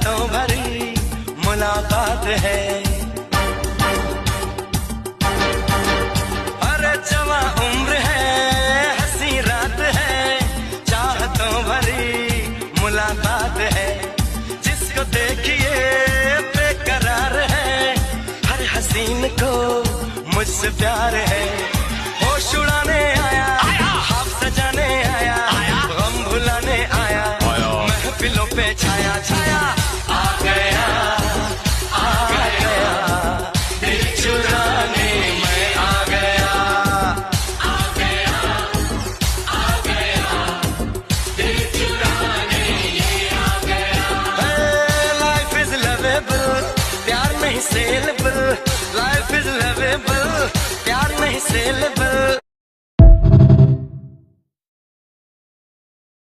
चाहतों भरी मुलाकात है। अरे जवां उम्र है, हंसी रात है, चाहतों भरी मुलाकात है। जिसको देखिए बेकरार है, हर हसीन को मुझसे प्यार है।